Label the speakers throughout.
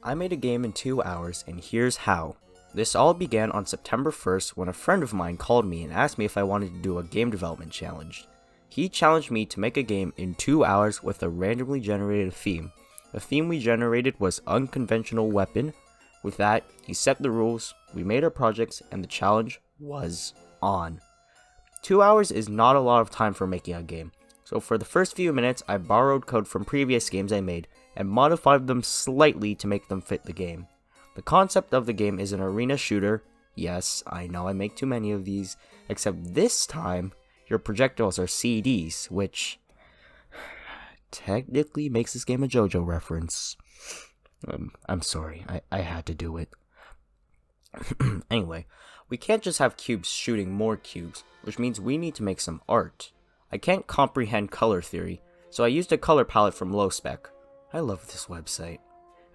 Speaker 1: I made a game in 2 hours, and here's how. This all began on September 1st when a friend of mine called me and asked me if I wanted to do a game development challenge. He challenged me to make a game in 2 hours with a randomly generated theme. The theme we generated was unconventional weapon. With that, he set the rules, we made our projects, and the challenge was on. 2 hours is not a lot of time for making a game, so for the first few minutes I borrowed code from previous games I made and modified them slightly to make them fit the game. The concept of the game is an arena shooter. Yes, I know I make too many of these, except this time your projectiles are CDs, which technically makes this game a JoJo reference. I'm sorry, I had to do it. Anyway, we can't just have cubes shooting more cubes, which means we need to make some art. I can't comprehend color theory, so I used a color palette from LowSpec. I love this website.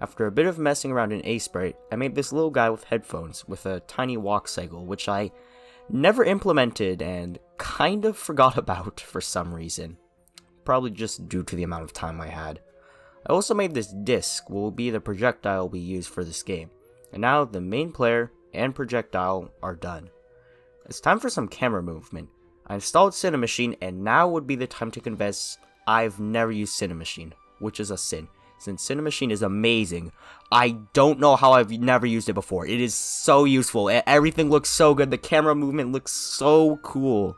Speaker 1: After a bit of messing around in Sprite, I made this little guy with headphones with a tiny walk cycle, which I never implemented and kind of forgot about for some reason. Probably just due to the amount of time I had. I also made this disc, will be the projectile we use for this game. And now the main player and projectile are done. It's time for some camera movement. I installed Cinemachine, and now would be the time to confess I've never used Cinemachine, which is a sin, since Cinemachine is amazing. I don't know how I've never used it before. It is so useful. Everything looks so good. The camera movement looks so cool.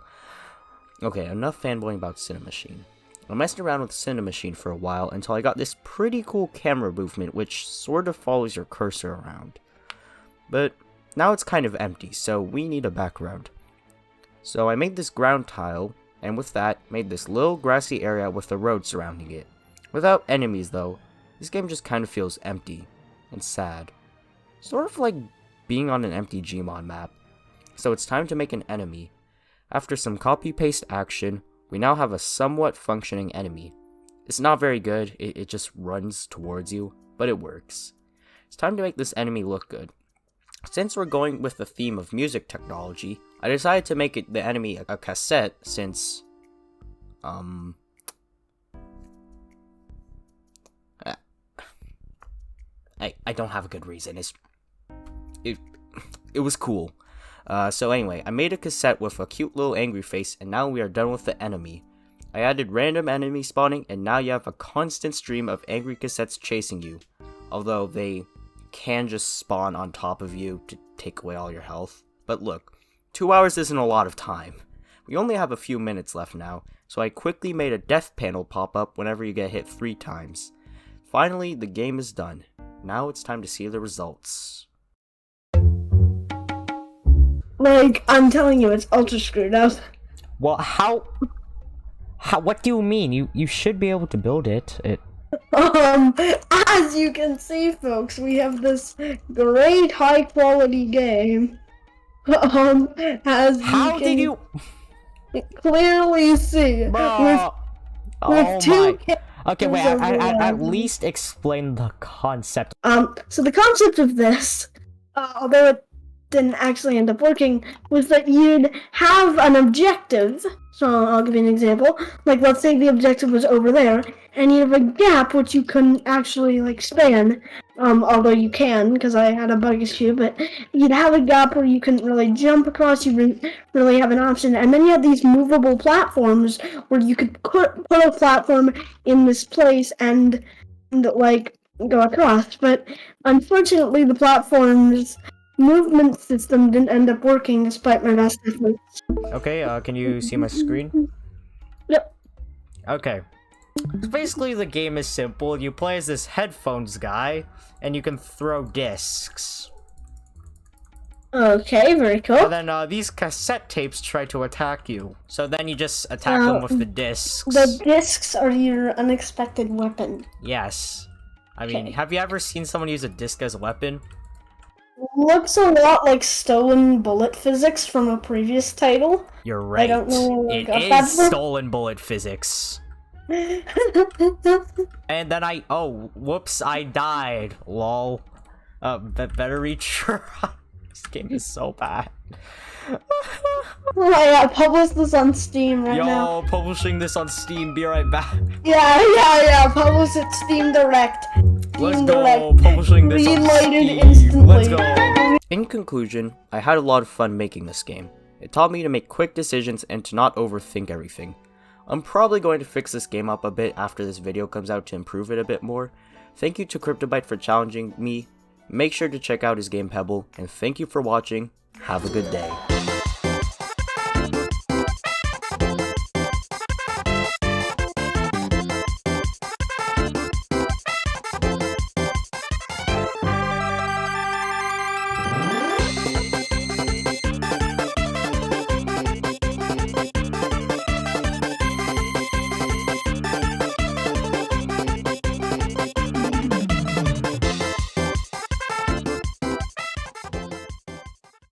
Speaker 1: Okay, enough fanboying about Cinemachine. I messed around with Cinemachine for a while until I got this pretty cool camera movement which sort of follows your cursor around. But now it's kind of empty, so we need a background. So I made this ground tile, and with that, made this little grassy area with the road surrounding it. Without enemies though, this game just kind of feels empty and sad. Sort of like being on an empty Gmod map. So it's time to make an enemy. After some copy-paste action, we now have a somewhat functioning enemy. It's not very good, it just runs towards you, but it works. It's time to make this enemy look good. Since we're going with the theme of music technology, I decided to make the enemy a cassette since, I don't have a good reason. It was cool. So anyway, I made a cassette with a cute little angry face, and now we are done with the enemy. I added random enemy spawning, and now you have a constant stream of angry cassettes chasing you. Although they can just spawn on top of you to take away all your health. But look, 2 hours isn't a lot of time. We only have a few minutes left now, so I quickly made a death panel pop up whenever you get hit 3 times. Finally, the game is done. Now it's time to see the results.
Speaker 2: Like, I'm telling you, it's ultra screwed up.
Speaker 3: Well, how, what do you mean? You should be able to build it.
Speaker 2: As you can see, folks, we have this great high-quality game. As
Speaker 3: How did you
Speaker 2: clearly see,
Speaker 3: Bruh.
Speaker 2: with two
Speaker 3: Okay, wait,
Speaker 2: characters
Speaker 3: at least explain the concept.
Speaker 2: So the concept of this, although it didn't actually end up working, was that you'd have an objective. So I'll give you an example. Like, let's say the objective was over there, and you have a gap which you couldn't actually, like, span. Although you can, because I had a bug issue, but you'd have a gap where you couldn't really jump across, you didn't really have an option. And then you had these movable platforms where you could put a platform in this place and like, go across. But unfortunately, the platform's movement system didn't end up working despite my best efforts.
Speaker 3: Okay, can you see my screen?
Speaker 2: Yep.
Speaker 3: Okay. So basically, the game is simple. You play as this headphones guy, and you can throw discs.
Speaker 2: Okay, very cool.
Speaker 3: And then these cassette tapes try to attack you. So then you just attack them with the discs.
Speaker 2: The discs are your unexpected weapon.
Speaker 3: Yes. I mean,
Speaker 2: Okay.
Speaker 3: have you ever seen someone use a disc as a weapon?
Speaker 2: Looks a lot like stolen bullet physics from a previous title.
Speaker 3: You're right.
Speaker 2: I don't know where I
Speaker 3: It
Speaker 2: got
Speaker 3: is
Speaker 2: that from.
Speaker 3: stolen bullet physics. And then whoops, I died. Lol. Better retry. This game is so bad.
Speaker 2: Yeah, publish this on Steam right now.
Speaker 3: Yo, publishing this on Steam. Be right back.
Speaker 2: Yeah, publish it Steam Direct.
Speaker 3: Let's
Speaker 2: Steam
Speaker 3: go.
Speaker 2: Direct
Speaker 3: Publishing this on
Speaker 2: green-lighted
Speaker 3: Steam.
Speaker 2: instantly.
Speaker 3: Let's go.
Speaker 1: In conclusion, I had a lot of fun making this game. It taught me to make quick decisions and to not overthink everything. I'm probably going to fix this game up a bit after this video comes out to improve it a bit more. Thank you to CryptoBite for challenging me. Make sure to check out his game Pebble, and thank you for watching. Have a good day.